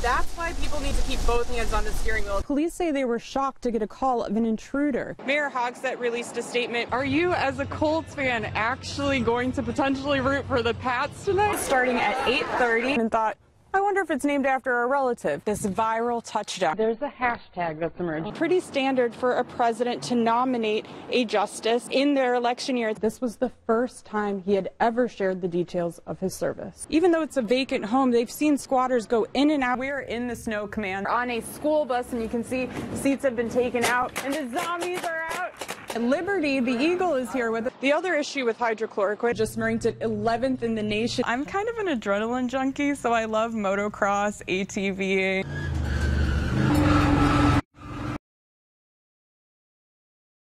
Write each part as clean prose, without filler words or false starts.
That's why people need to keep both hands on the steering wheel. Police say they were shocked to get a call of an intruder. Mayor Hogsett released a statement. Are you, as a Colts fan, actually going to potentially root for the Pats tonight? Starting at 8:30, and thought, I wonder if it's named after a relative. This viral touchdown. There's a hashtag that's emerged. Pretty standard for a president to nominate a justice in their election year. This was the first time he had ever shared the details of his service. Even though it's a vacant home, they've seen squatters go in and out. We're in the snow command on a school bus, and you can see seats have been taken out, and the zombies are out. And Liberty, the Eagle, is here with it. The other issue with hydrochloroquine just ranked it 11th in the nation. I'm kind of an adrenaline junkie, so I love motocross, ATV.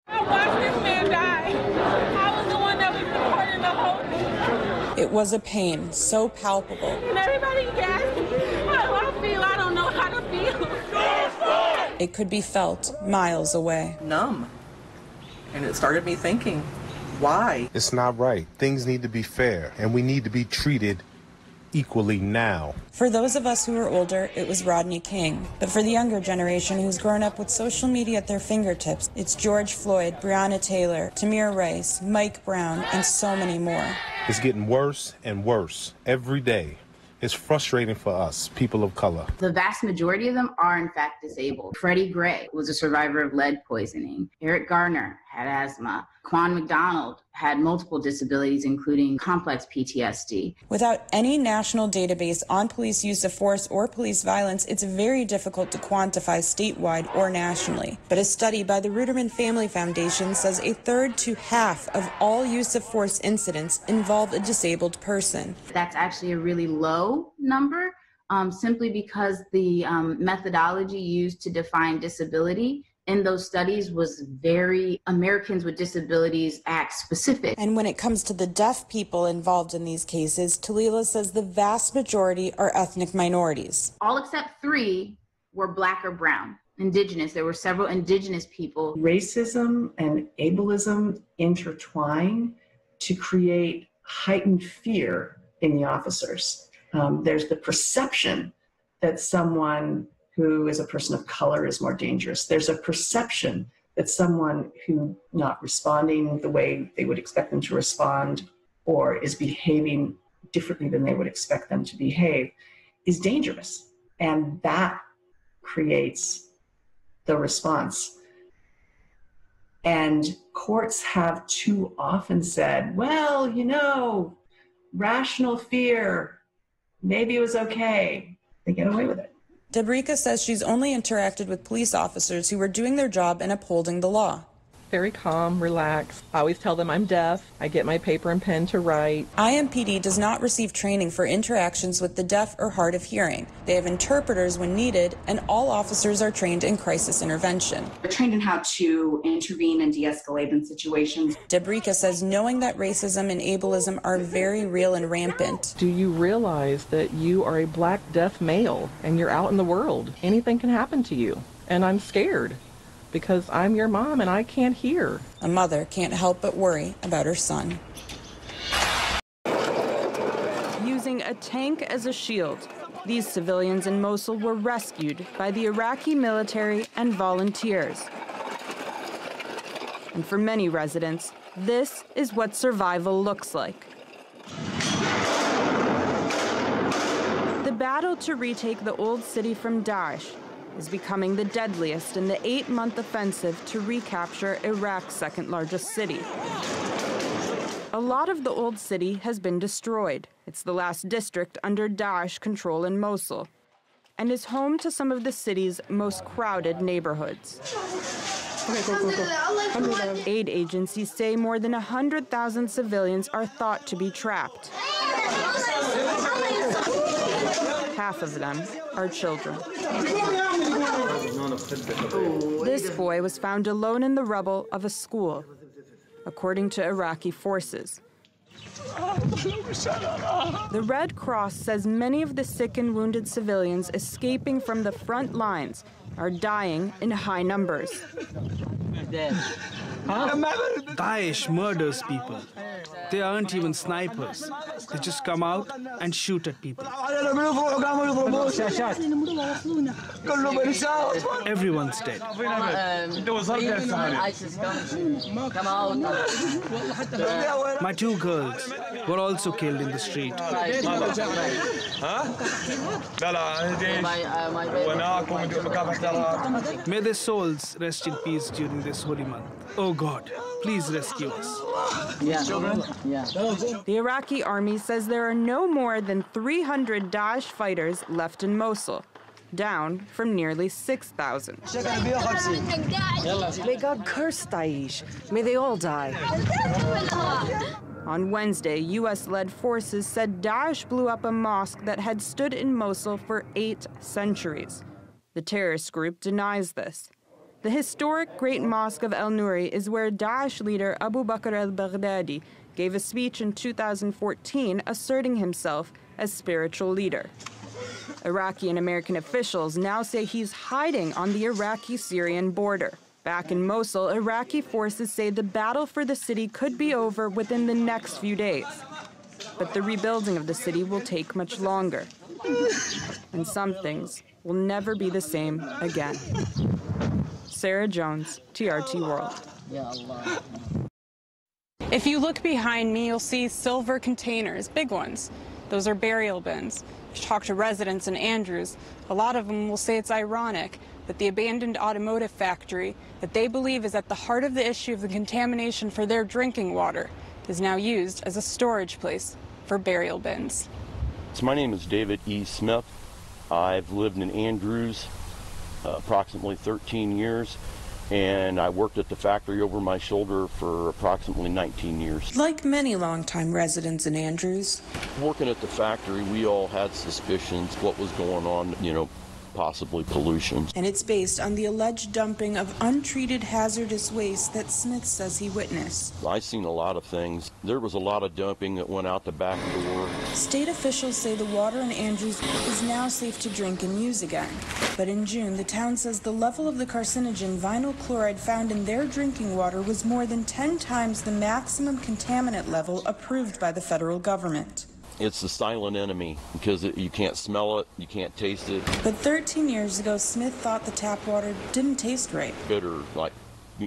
I watched this man die. I was the one that was recording the whole thing. It was a pain so palpable. And everybody gasped. I feel, I don't know how to feel. It could be felt miles away. Numb. And it started me thinking, why? It's not right. Things need to be fair, and we need to be treated equally now. For those of us who are older, it was Rodney King. But for the younger generation who's grown up with social media at their fingertips, it's George Floyd, Breonna Taylor, Tamir Rice, Mike Brown, and so many more. It's getting worse and worse every day. It's frustrating for us, people of color. The vast majority of them are, in fact, disabled. Freddie Gray was a survivor of lead poisoning. Eric Garner had asthma. Quan McDonald had multiple disabilities, including complex PTSD. Without any national database on police use of force or police violence, it's very difficult to quantify statewide or nationally. But a study by the Ruderman Family Foundation says a third to half of all use of force incidents involve a disabled person. That's actually a really low number, simply because the methodology used to define disability in those studies was very Americans with Disabilities Act specific. And when it comes to the deaf people involved in these cases, Talila says the vast majority are ethnic minorities. All except 3 were Black or brown, indigenous. There were several indigenous people. Racism and ableism intertwine to create heightened fear in the officers. There's the perception that someone who is a person of color is more dangerous. There's a perception that someone who not responding the way they would expect them to respond or is behaving differently than they would expect them to behave is dangerous. And that creates the response. And courts have too often said, well, you know, rational fear, maybe it was okay. They get away with it. Debrica says she's only interacted with police officers who were doing their job and upholding the law. Very calm, relaxed. I always tell them I'm deaf. I get my paper and pen to write. IMPD does not receive training for interactions with the deaf or hard of hearing. They have interpreters when needed, and all officers are trained in crisis intervention. They're trained in how to intervene and de-escalate in situations. Debrica says knowing that racism and ableism are very real and rampant. Do you realize that you are a Black deaf male and you're out in the world? Anything can happen to you, and I'm scared. Because I'm your mom and I can't hear. A mother can't help but worry about her son. Using a tank as a shield, these civilians in Mosul were rescued by the Iraqi military and volunteers. And for many residents, this is what survival looks like. The battle to retake the old city from Daesh is becoming the deadliest in the 8-month offensive to recapture Iraq's second-largest city. A lot of the old city has been destroyed. It's the last district under Daesh control in Mosul, and is home to some of the city's most crowded neighborhoods. Aid agencies say more than 100,000 civilians are thought to be trapped. Half of them are children. This boy was found alone in the rubble of a school, according to Iraqi forces. The Red Cross says many of the sick and wounded civilians escaping from the front lines are dying in high numbers. Daesh murders people. They aren't even snipers. They just come out and shoot at people. Everyone's dead. My 2 girls were also killed in the street. May their souls rest in peace during this holy month. Oh God, please rescue us. The Iraqi army says there are no more than 300 Daesh fighters left in Mosul, down from nearly 6,000. May God curse Daesh. May they all die. On Wednesday, U.S.-led forces said Daesh blew up a mosque that had stood in Mosul for 8 centuries. The terrorist group denies this. The historic Great Mosque of El-Nouri is where Daesh leader Abu Bakr al-Baghdadi gave a speech in 2014 asserting himself as spiritual leader. Iraqi and American officials now say he's hiding on the Iraqi-Syrian border. Back in Mosul, Iraqi forces say the battle for the city could be over within the next few days. But the rebuilding of the city will take much longer. And some things will never be the same again. Sarah Jones, TRT World. If you look behind me, you'll see silver containers, big ones. Those are burial bins. If you talk to residents in Andrews, a lot of them will say it's ironic that the abandoned automotive factory that they believe is at the heart of the issue of the contamination for their drinking water is now used as a storage place for burial bins. So my name is David E. Smith. I've lived in Andrews approximately 13 years, and I worked at the factory over my shoulder for approximately 19 years. Like many longtime residents in Andrews, working at the factory, we all had suspicions what was going on, possibly pollution. And it's based on the alleged dumping of untreated hazardous waste that Smith says he witnessed. I've seen a lot of things. There was a lot of dumping that went out the back door. State officials say the water in Andrews is now safe to drink and use again. But in June, the town says the level of the carcinogen vinyl chloride found in their drinking water was more than 10 times the maximum contaminant level approved by the federal government. It's the silent enemy because you can't smell it, you can't taste it. But 13 years ago, Smith thought the tap water didn't taste right. Bitter, like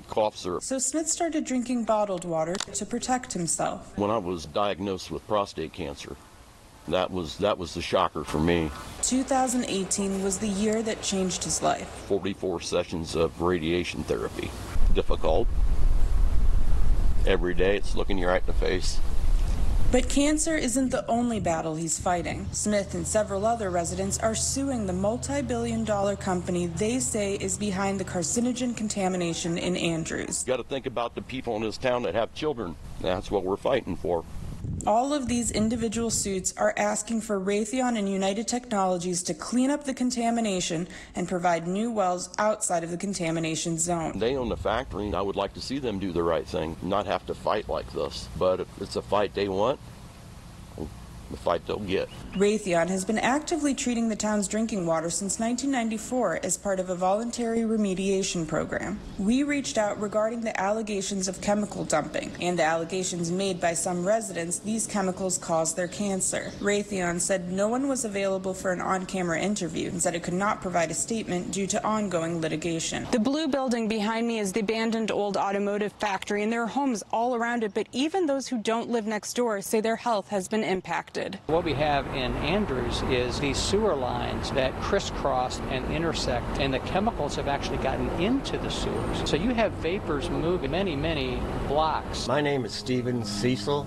cough syrup. So Smith started drinking bottled water to protect himself. When I was diagnosed with prostate cancer, that was the shocker for me. 2018 was the year that changed his life. 44 sessions of radiation therapy. Difficult. Every day it's looking you right in the face. But cancer isn't the only battle he's fighting. Smith and several other residents are suing the multi-billion-dollar company they say is behind the carcinogen contamination in Andrews. You got to think about the people in this town that have children. That's what we're fighting for. All of these individual suits are asking for Raytheon and United Technologies to clean up the contamination and provide new wells outside of the contamination zone. They own the factory. I would like to see them do the right thing, not have to fight like this. But if it's a fight they want, the fight they'll get. Raytheon has been actively treating the town's drinking water since 1994 as part of a voluntary remediation program. We reached out regarding the allegations of chemical dumping and the allegations made by some residents these chemicals caused their cancer. Raytheon said no one was available for an on-camera interview and said it could not provide a statement due to ongoing litigation. The blue building behind me is the abandoned old automotive factory, and there are homes all around it, but even those who don't live next door say their health has been impacted. What we have in Andrews is these sewer lines that crisscross and intersect, and the chemicals have actually gotten into the sewers. So you have vapors moving many, many blocks. My name is Stephen Cecil.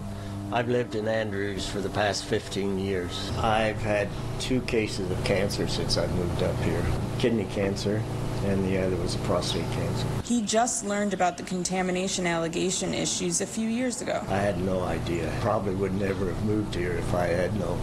I've lived in Andrews for the past 15 years. I've had 2 cases of cancer since I moved up here. Kidney cancer, and the other was a prostate cancer. He just learned about the contamination allegation issues a few years ago. I had no idea. Probably would never have moved here if I had known.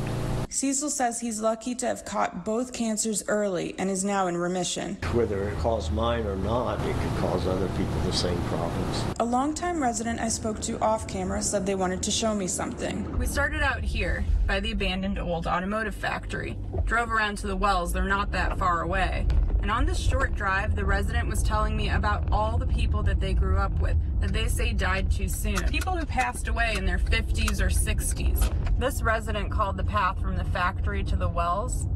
Cecil says he's lucky to have caught both cancers early and is now in remission. Whether it caused mine or not, it could cause other people the same problems. A longtime resident I spoke to off camera said they wanted to show me something. We started out here by the abandoned old automotive factory. Drove around to the wells, they're not that far away. And on this short drive, the resident was telling me about all the people that they grew up with, that they say died too soon. People who passed away in their 50s or 60s. This resident called the path from the factory to the wells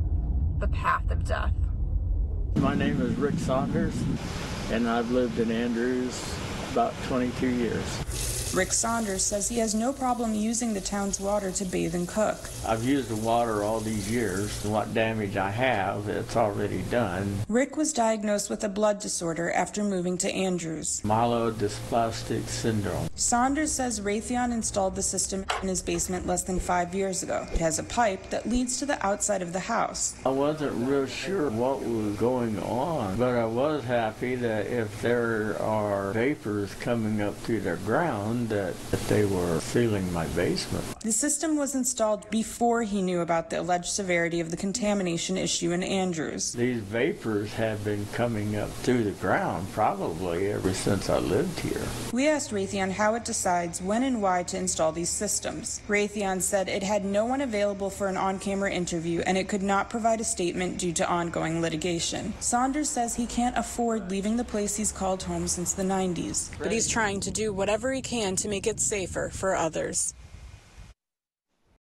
the path of death. My name is Rick Saunders, and I've lived in Andrews about 22 years. Rick Saunders says he has no problem using the town's water to bathe and cook. I've used the water all these years, and what damage I have, it's already done. Rick was diagnosed with a blood disorder after moving to Andrews. Myelodysplastic syndrome. Saunders says Raytheon installed the system in his basement less than 5 years ago. It has a pipe that leads to the outside of the house. I wasn't real sure what was going on, but I was happy that if there are vapors coming up through the ground, that they were sealing my basement. The system was installed before he knew about the alleged severity of the contamination issue in Andrews. These vapors have been coming up through the ground probably ever since I lived here. We asked Raytheon how it decides when and why to install these systems. Raytheon said it had no one available for an on-camera interview and it could not provide a statement due to ongoing litigation. Saunders says he can't afford leaving the place he's called home since the 90s, but he's trying to do whatever he can to make it safer for others.